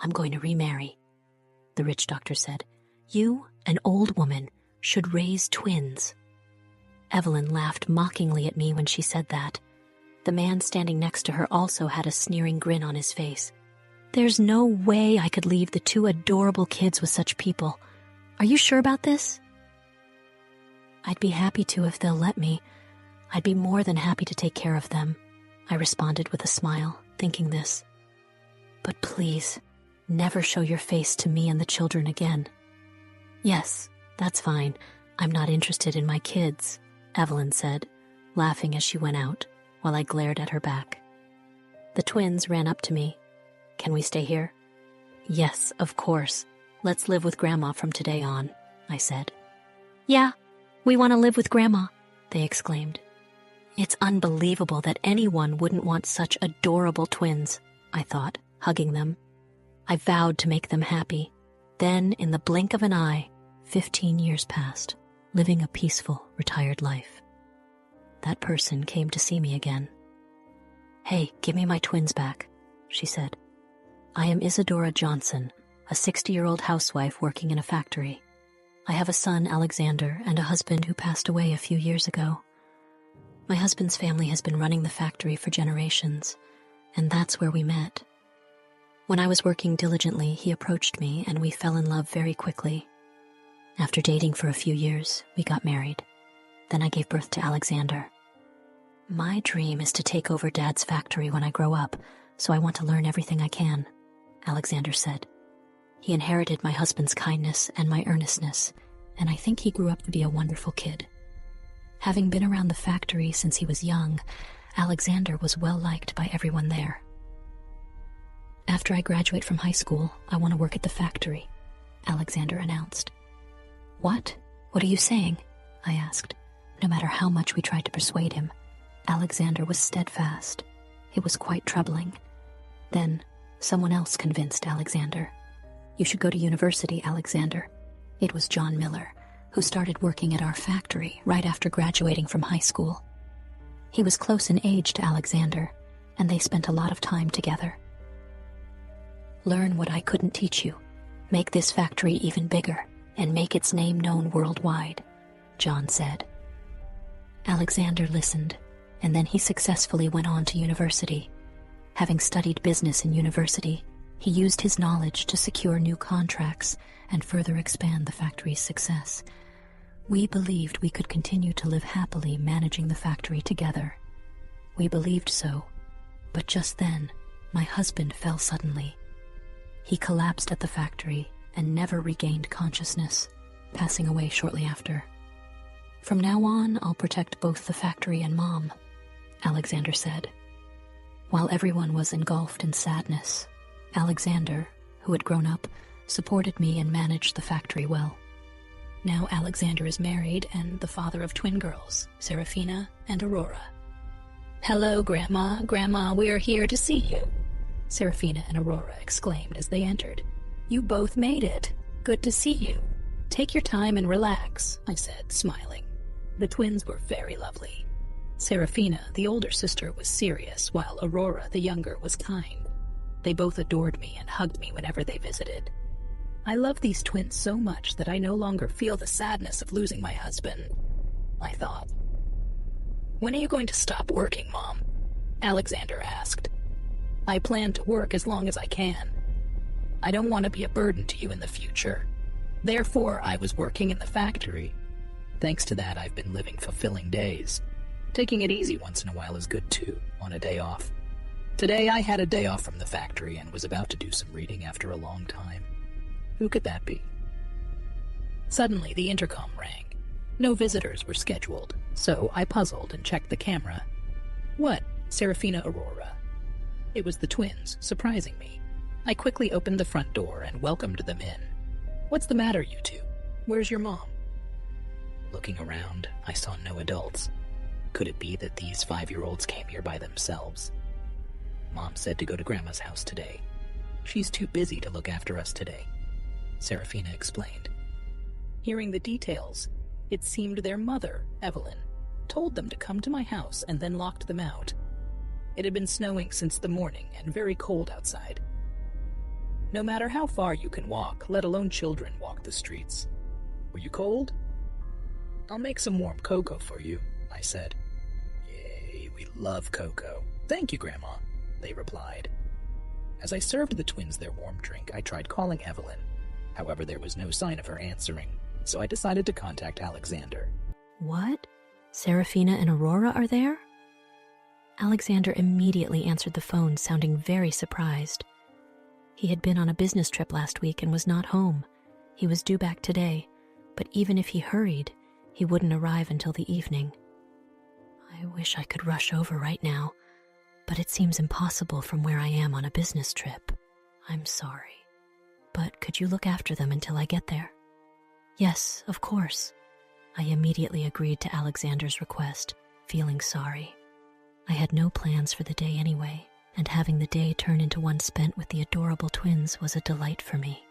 I'm going to remarry, the rich doctor said. You, an old woman, should raise twins. Evelyn laughed mockingly at me when she said that. The man standing next to her also had a sneering grin on his face. There's no way I could leave the two adorable kids with such people. Are you sure about this? I'd be happy to if they'll let me. I'd be more than happy to take care of them, I responded with a smile, thinking this. But please, never show your face to me and the children again. Yes, that's fine. I'm not interested in my kids, Evelyn said, laughing as she went out, while I glared at her back. The twins ran up to me. Can we stay here? Yes, of course. Let's live with Grandma from today on, I said. Yeah, we want to live with Grandma, they exclaimed. It's unbelievable that anyone wouldn't want such adorable twins, I thought, hugging them. I vowed to make them happy. Then, in the blink of an eye, 15 years passed, living a peaceful, retired life. That person came to see me again. Hey, give me my twins back, she said. I am Isadora Johnson, a 60-year-old housewife working in a factory. I have a son, Alexander, and a husband who passed away a few years ago. My husband's family has been running the factory for generations, and that's where we met. When I was working diligently, he approached me, and we fell in love very quickly. After dating for a few years, we got married. Then I gave birth to Alexander. My dream is to take over Dad's factory when I grow up, so I want to learn everything I can, Alexander said. He inherited my husband's kindness and my earnestness, and I think he grew up to be a wonderful kid. Having been around the factory since he was young, Alexander was well liked by everyone there. After I graduate from high school, I want to work at the factory, Alexander announced. What? What are you saying? I asked. No matter how much we tried to persuade him, Alexander was steadfast. It was quite troubling. Then, someone else convinced Alexander. You should go to university, Alexander. It was John Miller, who started working at our factory right after graduating from high school. He was close in age to Alexander, and they spent a lot of time together. Learn what I couldn't teach you. Make this factory even bigger, and make its name known worldwide, John said. Alexander listened, and then he successfully went on to university. Having studied business in university, he used his knowledge to secure new contracts and further expand the factory's success. We believed we could continue to live happily managing the factory together. We believed so, but just then, my husband fell suddenly. He collapsed at the factory and never regained consciousness, passing away shortly after. From now on, I'll protect both the factory and Mom, Alexander said. While everyone was engulfed in sadness, Alexander, who had grown up, supported me and managed the factory well. Now Alexander is married and the father of twin girls, Serafina and Aurora. Hello, Grandma. Grandma, we're here to see you, Serafina and Aurora exclaimed as they entered. You both made it. Good to see you. Take your time and relax, I said, smiling. The twins were very lovely. Serafina, the older sister, was serious, while Aurora, the younger, was kind. They both adored me and hugged me whenever they visited. I love these twins so much that I no longer feel the sadness of losing my husband, I thought. When are you going to stop working, Mom? Alexander asked. I plan to work as long as I can. I don't want to be a burden to you in the future. Therefore, I was working in the factory. Thanks to that, I've been living fulfilling days. Taking it easy once in a while is good too, on a day off. Today I had a day off from the factory and was about to do some reading after a long time. Who could that be? Suddenly the intercom rang. No visitors were scheduled, so I puzzled and checked the camera. What? Serafina, Aurora. It was the twins, surprising me. I quickly opened the front door and welcomed them in. What's the matter, you two? Where's your mom? Looking around, I saw no adults. Could it be that these 5-year-olds came here by themselves? Mom said to go to Grandma's house today. She's too busy to look after us today, Serafina explained. Hearing the details, it seemed their mother, Evelyn, told them to come to my house and then locked them out. It had been snowing since the morning and very cold outside. No matter how far you can walk, let alone children walk the streets. Were you cold? I'll make some warm cocoa for you, I said. Yay, we love cocoa. Thank you, Grandma, they replied. As I served the twins their warm drink, I tried calling Evelyn. However, there was no sign of her answering, so I decided to contact Alexander. What? Serafina and Aurora are there? Alexander immediately answered the phone, sounding very surprised. He had been on a business trip last week and was not home. He was due back today, but even if he hurried, he wouldn't arrive until the evening. I wish I could rush over right now, but it seems impossible from where I am on a business trip. I'm sorry. But could you look after them until I get there? Yes, of course. I immediately agreed to Alexander's request, feeling sorry. I had no plans for the day anyway, and having the day turn into one spent with the adorable twins was a delight for me.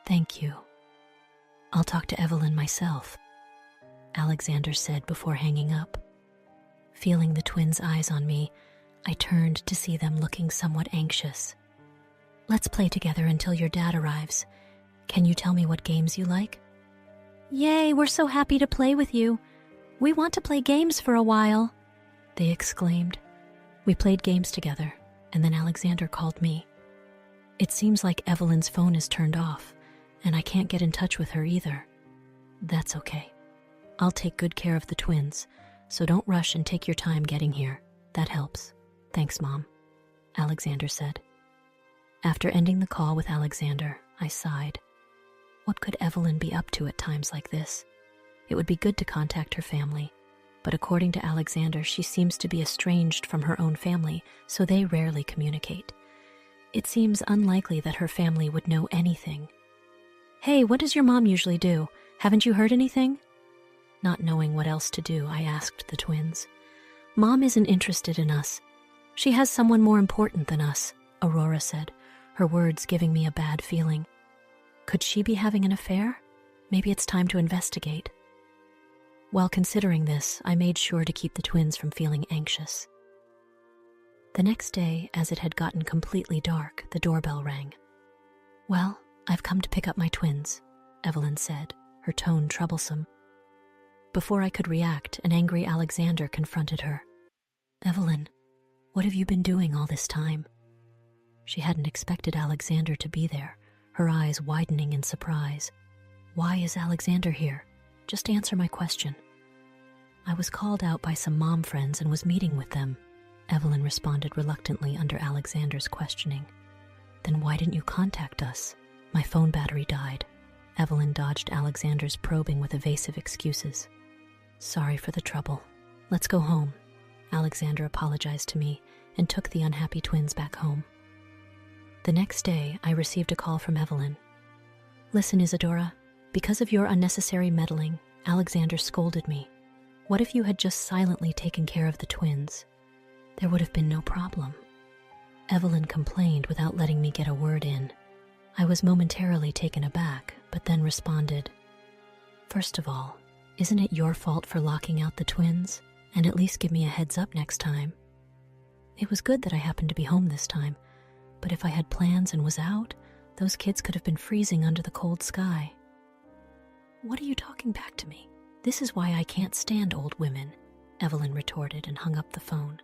Thank you. I'll talk to Evelyn myself, Alexander said before hanging up. Feeling the twins' eyes on me, I turned to see them looking somewhat anxious. Let's play together until your dad arrives. Can you tell me what games you like? Yay, we're so happy to play with you. We want to play games for a while, they exclaimed. We played games together, and then Alexander called me. It seems like Evelyn's phone is turned off, and I can't get in touch with her either. That's okay. I'll take good care of the twins, so don't rush and take your time getting here. That helps. Thanks, Mom, Alexander said. After ending the call with Alexander, I sighed. What could Evelyn be up to at times like this? It would be good to contact her family, but according to Alexander, she seems to be estranged from her own family, so they rarely communicate. It seems unlikely that her family would know anything. Hey, what does your mom usually do? Haven't you heard anything? Not knowing what else to do, I asked the twins. Mom isn't interested in us. She has someone more important than us, Aurora said, her words giving me a bad feeling. Could she be having an affair? Maybe it's time to investigate. While considering this, I made sure to keep the twins from feeling anxious. The next day, as it had gotten completely dark, the doorbell rang. Well, I've come to pick up my twins, Evelyn said, her tone troublesome. Before I could react, an angry Alexander confronted her. Evelyn, what have you been doing all this time? She hadn't expected Alexander to be there, her eyes widening in surprise. Why is Alexander here? Just answer my question. I was called out by some mom friends and was meeting with them, Evelyn responded reluctantly under Alexander's questioning. Then why didn't you contact us? My phone battery died. Evelyn dodged Alexander's probing with evasive excuses. Sorry for the trouble. Let's go home. Alexander apologized to me and took the unhappy twins back home. The next day, I received a call from Evelyn. Listen, Isadora, because of your unnecessary meddling, Alexander scolded me. What if you had just silently taken care of the twins? There would have been no problem. Evelyn complained without letting me get a word in. I was momentarily taken aback, but then responded. First of all, isn't it your fault for locking out the twins? And at least give me a heads up next time. It was good that I happened to be home this time, but if I had plans and was out, those kids could have been freezing under the cold sky. What are you talking back to me? This is why I can't stand old women, Evelyn retorted and hung up the phone.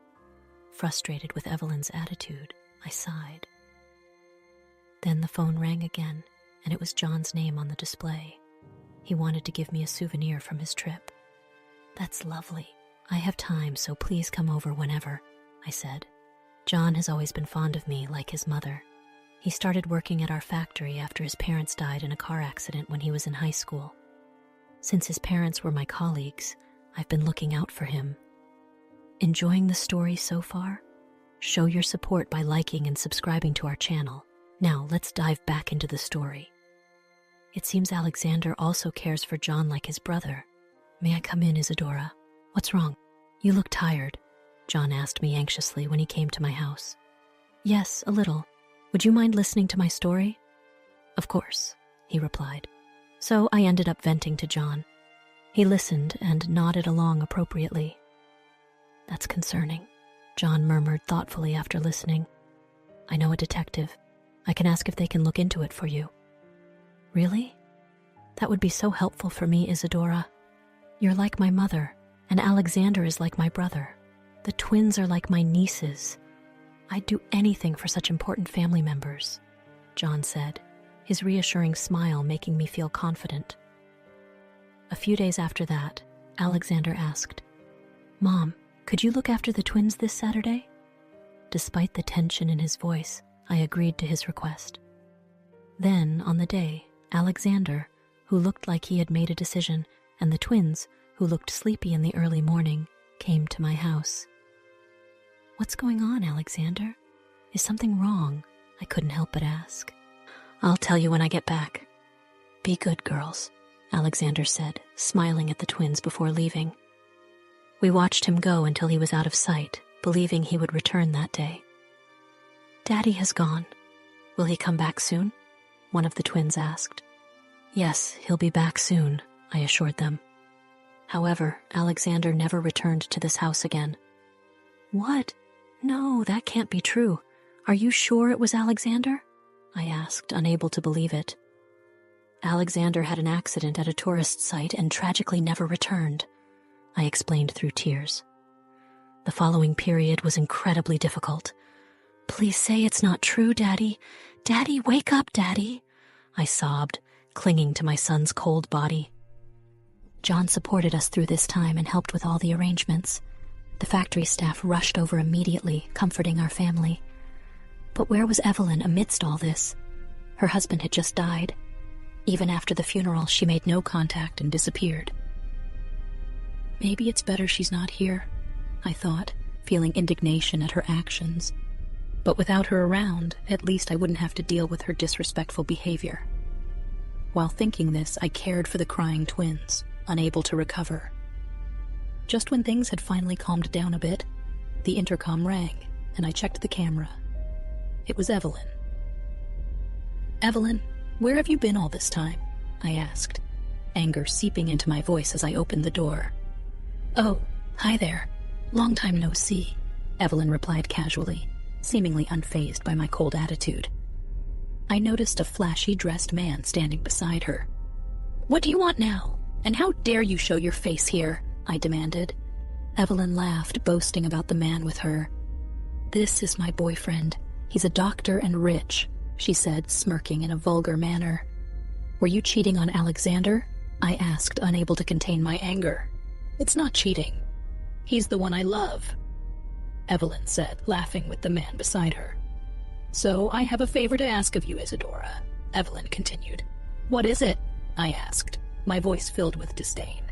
Frustrated with Evelyn's attitude, I sighed. Then the phone rang again, and it was John's name on the display. He wanted to give me a souvenir from his trip. That's lovely. I have time, so please come over whenever, I said. John has always been fond of me, like his mother. He started working at our factory after his parents died in a car accident when he was in high school. Since his parents were my colleagues, I've been looking out for him. Enjoying the story so far? Show your support by liking and subscribing to our channel. Now, let's dive back into the story. It seems Alexander also cares for John like his brother. May I come in, Isadora? What's wrong? You look tired, John asked me anxiously when he came to my house. Yes, a little. Would you mind listening to my story? Of course, he replied. So I ended up venting to John. He listened and nodded along appropriately. That's concerning, John murmured thoughtfully after listening. I know a detective. I can ask if they can look into it for you." "Really? That would be so helpful for me, Isadora. You're like my mother, and Alexander is like my brother. The twins are like my nieces. I'd do anything for such important family members," John said, his reassuring smile making me feel confident. A few days after that, Alexander asked, "Mom, could you look after the twins this Saturday?" Despite the tension in his voice, I agreed to his request. Then, on the day, Alexander, who looked like he had made a decision, and the twins, who looked sleepy in the early morning, came to my house. "What's going on, Alexander? Is something wrong?" I couldn't help but ask. "I'll tell you when I get back. Be good, girls," Alexander said, smiling at the twins before leaving. We watched him go until he was out of sight, believing he would return that day. "Daddy has gone. Will he come back soon?" one of the twins asked. "Yes, he'll be back soon," I assured them. However, Alexander never returned to this house again. "What? No, that can't be true. Are you sure it was Alexander?" I asked, unable to believe it. "Alexander had an accident at a tourist site and tragically never returned," I explained through tears. The following period was incredibly difficult. "Please say it's not true, Daddy. Daddy, wake up, Daddy," I sobbed, clinging to my son's cold body. John supported us through this time and helped with all the arrangements. The factory staff rushed over immediately, comforting our family. But where was Evelyn amidst all this? Her husband had just died. Even after the funeral, she made no contact and disappeared. Maybe it's better she's not here, I thought, feeling indignation at her actions. But without her around, at least I wouldn't have to deal with her disrespectful behavior. While thinking this, I cared for the crying twins, unable to recover. Just when things had finally calmed down a bit, the intercom rang, and I checked the camera. It was Evelyn. "Evelyn, where have you been all this time?" I asked, anger seeping into my voice as I opened the door. "Oh, hi there. Long time no see," Evelyn replied casually, seemingly unfazed by my cold attitude. I noticed a flashy dressed man standing beside her. "What do you want now? And how dare you show your face here?" I demanded. Evelyn laughed, boasting about the man with her. "This is my boyfriend. He's a doctor and rich," she said, smirking in a vulgar manner. "Were you cheating on Alexander?" I asked, unable to contain my anger. "It's not cheating. He's the one I love," Evelyn said, laughing with the man beside her. "So I have a favor to ask of you, Isadora," Evelyn continued. "What is it?" I asked, my voice filled with disdain.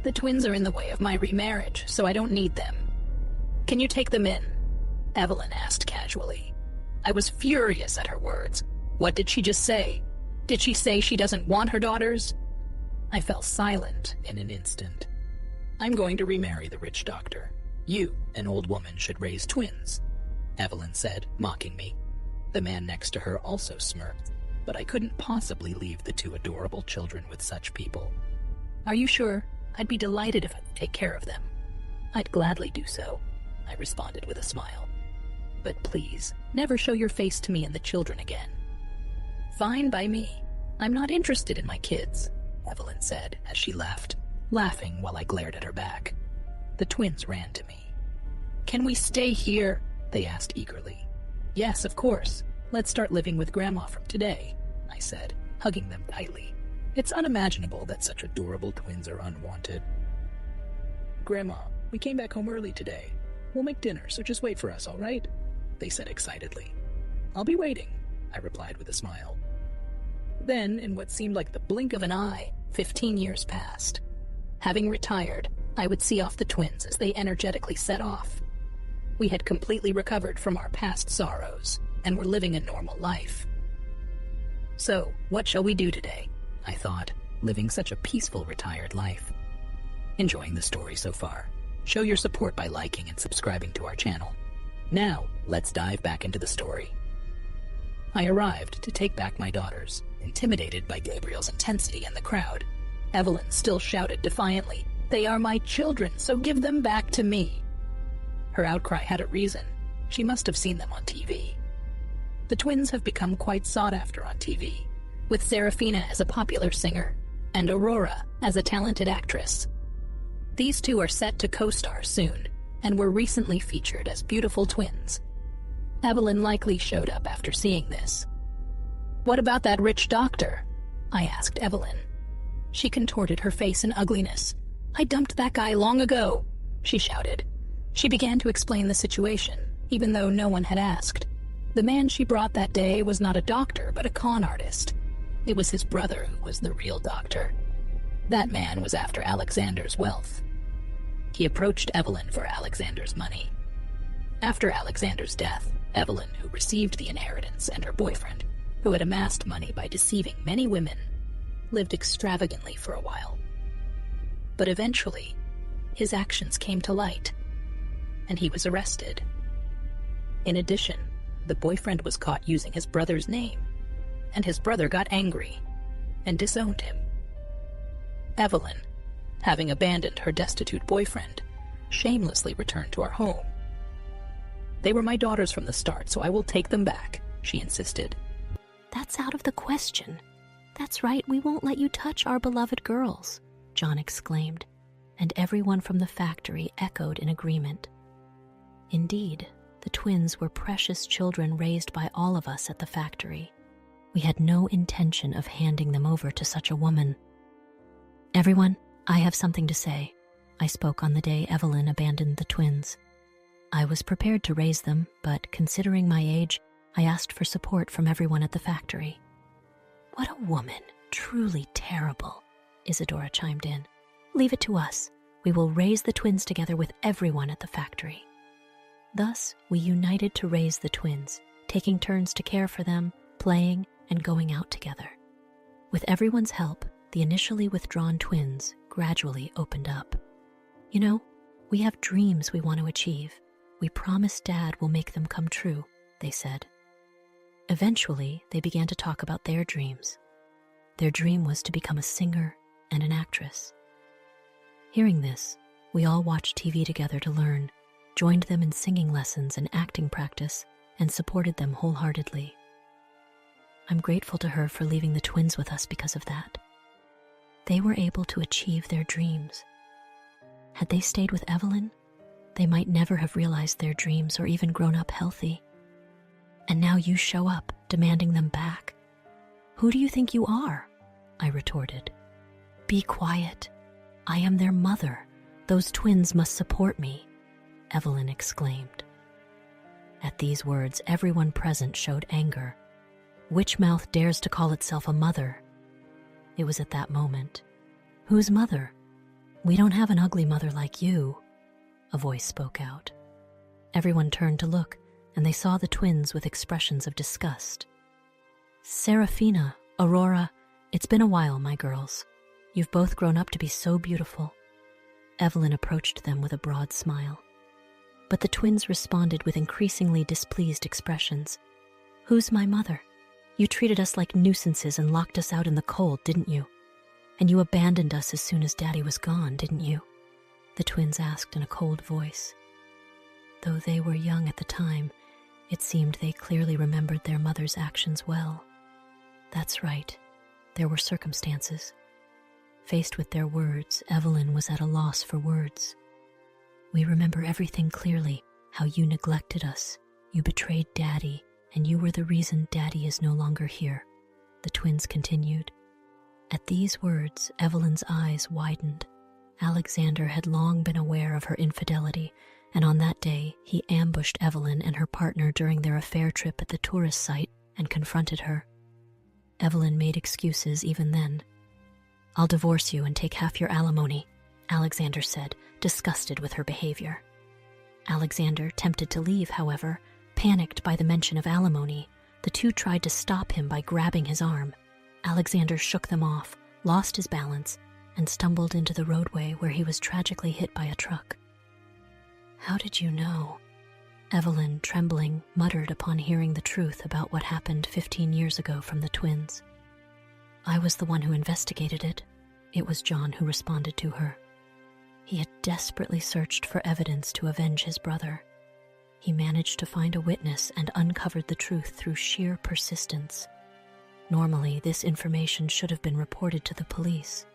"The twins are in the way of my remarriage, so I don't need them. Can you take them in?" Evelyn asked casually. I was furious at her words. What did she just say? Did she say she doesn't want her daughters? I fell silent in an instant. "I'm going to remarry the rich doctor. You, an old woman, should raise twins," Evelyn said, mocking me. The man next to her also smirked, but I couldn't possibly leave the two adorable children with such people. "Are you sure? I'd be delighted if I could take care of them." "I'd gladly do so," I responded with a smile. "But please, never show your face to me and the children again." "Fine by me. I'm not interested in my kids," Evelyn said as she left, laughing while I glared at her back. The twins ran to me. "Can we stay here?" they asked eagerly. "Yes, of course. Let's start living with Grandma from today," I said, hugging them tightly. It's unimaginable that such adorable twins are unwanted. "Grandma, we came back home early today. We'll make dinner, so just wait for us, all right?" they said excitedly. "I'll be waiting," I replied with a smile. Then, in what seemed like the blink of an eye, 15 years passed. Having retired, I would see off the twins as they energetically set off. We had completely recovered from our past sorrows and were living a normal life. So, what shall we do today? I thought, living such a peaceful retired life. Enjoying the story so far? Show your support by liking and subscribing to our channel. Now, let's dive back into the story. I arrived to take back my daughters, intimidated by Gabriel's intensity and the crowd. Evelyn still shouted defiantly, "They are my children, so give them back to me." Her outcry had a reason. She must have seen them on TV. The twins have become quite sought after on TV, with Serafina as a popular singer and Aurora as a talented actress. These two are set to co-star soon and were recently featured as beautiful twins. Evelyn likely showed up after seeing this. "What about that rich doctor?" I asked Evelyn. She contorted her face in ugliness. "I dumped that guy long ago," she shouted. She began to explain the situation, even though no one had asked. The man she brought that day was not a doctor, but a con artist. It was his brother who was the real doctor. That man was after Alexander's wealth. He approached Evelyn for Alexander's money. After Alexander's death, Evelyn, who received the inheritance, and her boyfriend, who had amassed money by deceiving many women, lived extravagantly for a while. But eventually, his actions came to light, and he was arrested. In addition, the boyfriend was caught using his brother's name, and his brother got angry and disowned him. Evelyn, having abandoned her destitute boyfriend, shamelessly returned to our home. "They were my daughters from the start, so I will take them back," she insisted. "That's out of the question. That's right, we won't let you touch our beloved girls," John exclaimed, and everyone from the factory echoed in agreement. Indeed, the twins were precious children raised by all of us at the factory. We had no intention of handing them over to such a woman. "Everyone, I have something to say," I spoke on the day Evelyn abandoned the twins. I was prepared to raise them, but considering my age, I asked for support from everyone at the factory. "What a woman, truly terrible," Isadora chimed in. "Leave it to us. We will raise the twins together with everyone at the factory." Thus, we united to raise the twins, taking turns to care for them, playing, and going out together. With everyone's help, the initially withdrawn twins gradually opened up. "You know, we have dreams we want to achieve. We promise Dad will make them come true," they said. Eventually, they began to talk about their dreams. Their dream was to become a singer and an actress. Hearing this, we all watched TV together to learn, joined them in singing lessons and acting practice, and supported them wholeheartedly. I'm grateful to her for leaving the twins with us because of that. They were able to achieve their dreams. Had they stayed with Evelyn, they might never have realized their dreams or even grown up healthy. And now you show up, demanding them back. "Who do you think you are?" I retorted. "Be quiet. I am their mother. Those twins must support me," Evelyn exclaimed. At these words, everyone present showed anger. Which mouth dares to call itself a mother? It was at that moment. "Whose mother? We don't have an ugly mother like you," a voice spoke out. Everyone turned to look, and they saw the twins with expressions of disgust. "Serafina, Aurora, it's been a while, my girls. You've both grown up to be so beautiful." Evelyn approached them with a broad smile. But the twins responded with increasingly displeased expressions. "Who's my mother? You treated us like nuisances and locked us out in the cold, didn't you? And you abandoned us as soon as Daddy was gone, didn't you?" the twins asked in a cold voice. Though they were young at the time, it seemed they clearly remembered their mother's actions well. That's right, there were circumstances. Faced with their words, Evelyn was at a loss for words. "We remember everything clearly, how you neglected us, you betrayed Daddy, and you were the reason Daddy is no longer here," the twins continued. At these words, Evelyn's eyes widened. Alexander had long been aware of her infidelity, and on that day, he ambushed Evelyn and her partner during their affair trip at the tourist site and confronted her. Evelyn made excuses even then. "I'll divorce you and take half your alimony," Alexander said, disgusted with her behavior. Alexander, tempted to leave, however, panicked by the mention of alimony, the two tried to stop him by grabbing his arm. Alexander shook them off, lost his balance, and stumbled into the roadway where he was tragically hit by a truck. "How did you know?" Evelyn, trembling, muttered upon hearing the truth about what happened 15 years ago from the twins. "I was the one who investigated it," it was John who responded to her. He had desperately searched for evidence to avenge his brother. He managed to find a witness and uncovered the truth through sheer persistence. Normally, this information should have been reported to the police,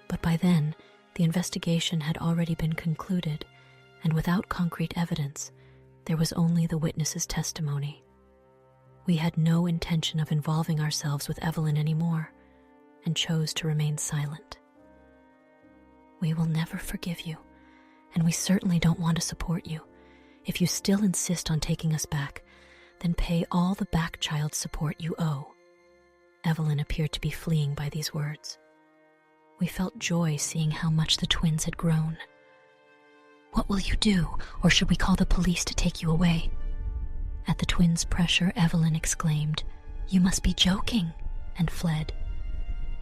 but by then, the investigation had already been concluded, and without concrete evidence, there was only the witness's testimony. We had no intention of involving ourselves with Evelyn anymore, and chose to remain silent. We will never forgive you, and we certainly don't want to support you. If you still insist on taking us back, then pay all the back child support you owe. Evelyn appeared to be fleeing by these words. We felt joy seeing how much the twins had grown. What will you do, or should we call the police to take you away? At the twins' pressure, Evelyn exclaimed, "You must be joking," and fled.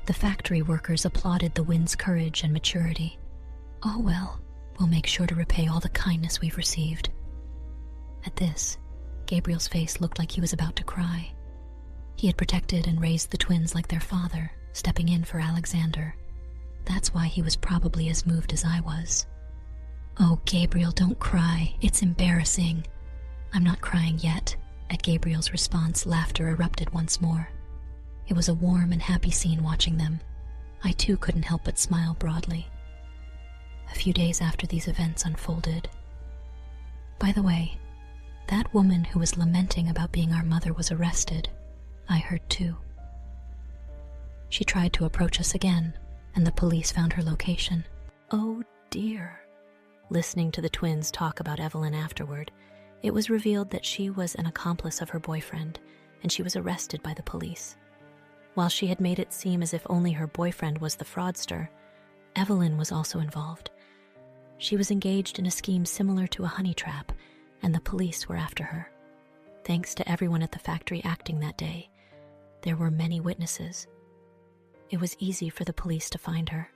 The factory workers applauded the wind's courage and maturity. Oh well, we'll make sure to repay all the kindness we've received. At this, Gabriel's face looked like he was about to cry. He had protected and raised the twins like their father, stepping in for Alexander. That's why he was probably as moved as I was. Oh, Gabriel, don't cry. It's embarrassing. I'm not crying yet. At Gabriel's response, laughter erupted once more. It was a warm and happy scene watching them. I too couldn't help but smile broadly. A few days after these events unfolded. By the way, that woman who was lamenting about being our mother was arrested. I heard too. She tried to approach us again, and the police found her location. Oh dear. Listening to the twins talk about Evelyn afterward, it was revealed that she was an accomplice of her boyfriend, and she was arrested by the police. While she had made it seem as if only her boyfriend was the fraudster, Evelyn was also involved. She was engaged in a scheme similar to a honey trap, and the police were after her. Thanks to everyone at the factory acting that day, there were many witnesses. It was easy for the police to find her.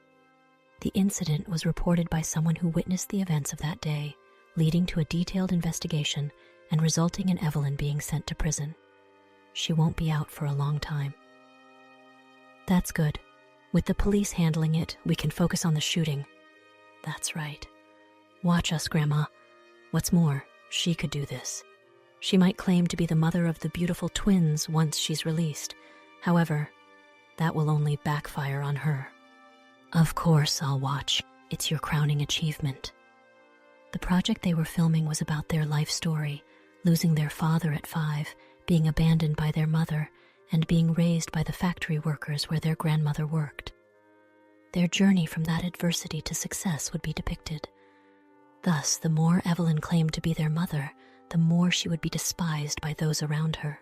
The incident was reported by someone who witnessed the events of that day, leading to a detailed investigation and resulting in Evelyn being sent to prison. She won't be out for a long time. That's good. With the police handling it, we can focus on the shooting. That's right. Watch us, Grandma. What's more, she could do this. She might claim to be the mother of the beautiful twins once she's released. However, that will only backfire on her. Of course I'll watch. It's your crowning achievement. The project they were filming was about their life story, losing their father at 5, being abandoned by their mother, and being raised by the factory workers where their grandmother worked. Their journey from that adversity to success would be depicted. Thus, the more Evelyn claimed to be their mother, the more she would be despised by those around her.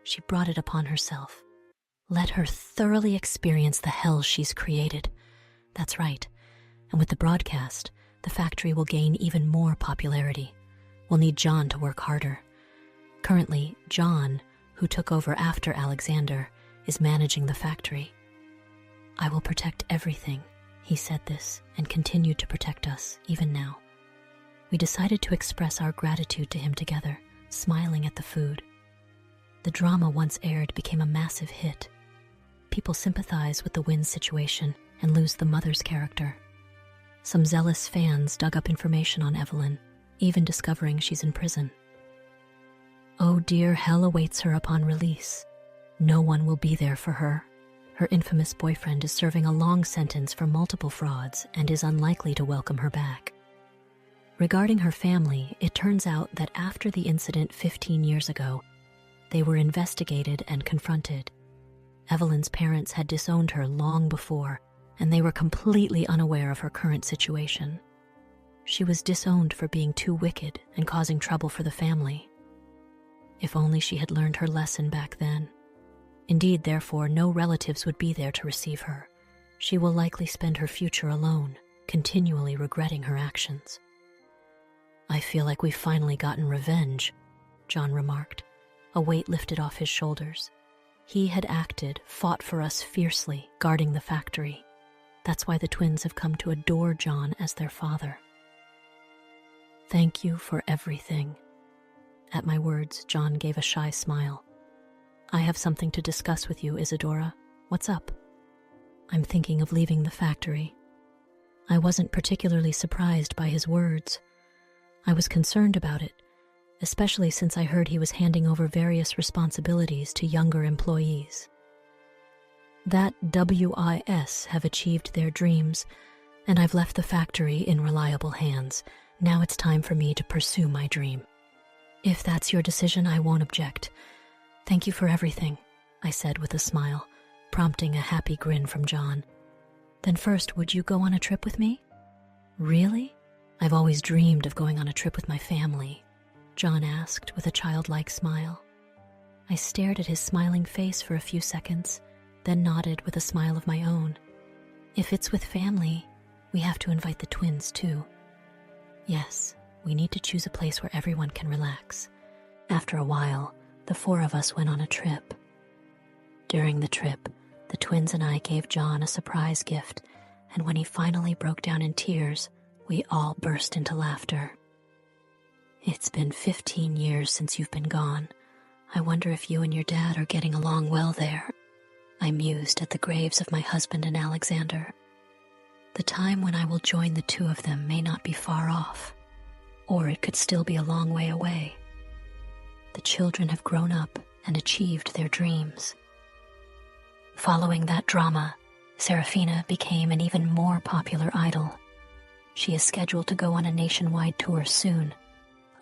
She brought it upon herself. Let her thoroughly experience the hell she's created. That's right. And with the broadcast, the factory will gain even more popularity. We'll need John to work harder. Currently, John, who took over after Alexander, is managing the factory. I will protect everything. He said this and continued to protect us, even now. We decided to express our gratitude to him together, smiling at the food. The drama once aired became a massive hit. People sympathize with the Wynn situation and lose the mother's character. Some zealous fans dug up information on Evelyn, even discovering she's in prison. Oh dear, hell awaits her upon release. No one will be there for her. Her infamous boyfriend is serving a long sentence for multiple frauds and is unlikely to welcome her back. Regarding her family, it turns out that after the incident 15 years ago, they were investigated and confronted. Evelyn's parents had disowned her long before, and they were completely unaware of her current situation. She was disowned for being too wicked and causing trouble for the family. If only she had learned her lesson back then. Indeed, therefore, no relatives would be there to receive her. She will likely spend her future alone, continually regretting her actions. I feel like we've finally gotten revenge, John remarked. A weight lifted off his shoulders. He had acted, fought for us fiercely, guarding the factory. That's why the twins have come to adore John as their father. Thank you for everything. At my words, John gave a shy smile. I have something to discuss with you, Isadora. What's up? I'm thinking of leaving the factory. I wasn't particularly surprised by his words. I was concerned about it, especially since I heard he was handing over various responsibilities to younger employees. That WIS have achieved their dreams, and I've left the factory in reliable hands. Now it's time for me to pursue my dream. If that's your decision, I won't object. Thank you for everything, I said with a smile, prompting a happy grin from John. Then first, would you go on a trip with me? Really? I've always dreamed of going on a trip with my family, John asked with a childlike smile. I stared at his smiling face for a few seconds, then nodded with a smile of my own. If it's with family, we have to invite the twins too. Yes, we need to choose a place where everyone can relax. After a while, the four of us went on a trip. During the trip, the twins and I gave John a surprise gift, and when he finally broke down in tears, we all burst into laughter. It's been 15 years since you've been gone. I wonder if you and your dad are getting along well there. I mused at the graves of my husband and Alexander. The time when I will join the two of them may not be far off, or it could still be a long way away. The children have grown up and achieved their dreams. Following that drama, Serafina became an even more popular idol. She is scheduled to go on a nationwide tour soon.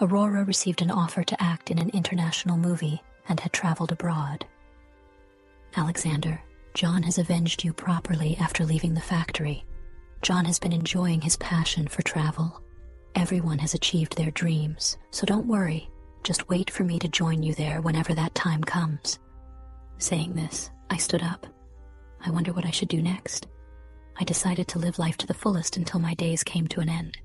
Aurora received an offer to act in an international movie and had traveled abroad. Alexander, John has avenged you properly after leaving the factory. John has been enjoying his passion for travel. Everyone has achieved their dreams, so don't worry. Just wait for me to join you there whenever that time comes. Saying this, I stood up. I wonder what I should do next. I decided to live life to the fullest until my days came to an end.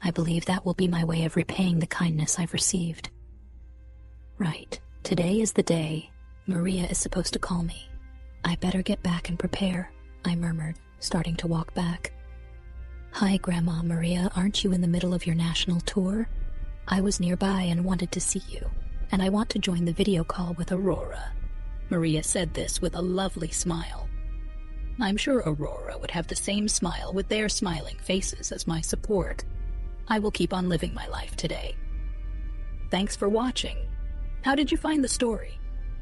I believe that will be my way of repaying the kindness I've received. Right, today is the day. Maria is supposed to call me. I better get back and prepare, I murmured, starting to walk back. Hi, Grandma Maria, aren't you in the middle of your national tour? I was nearby and wanted to see you, and I want to join the video call with Aurora. Maria said this with a lovely smile. I'm sure Aurora would have the same smile with their smiling faces as my support. I will keep on living my life today. Thanks for watching. How did you find the story?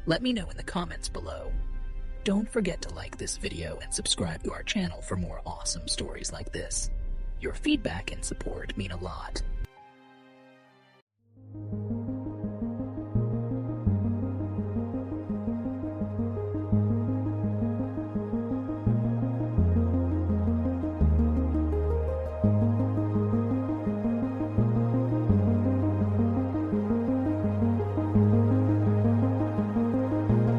Let me know in the comments below. Don't forget to like this video and subscribe to our channel for more awesome stories like this. Your feedback and support mean a lot.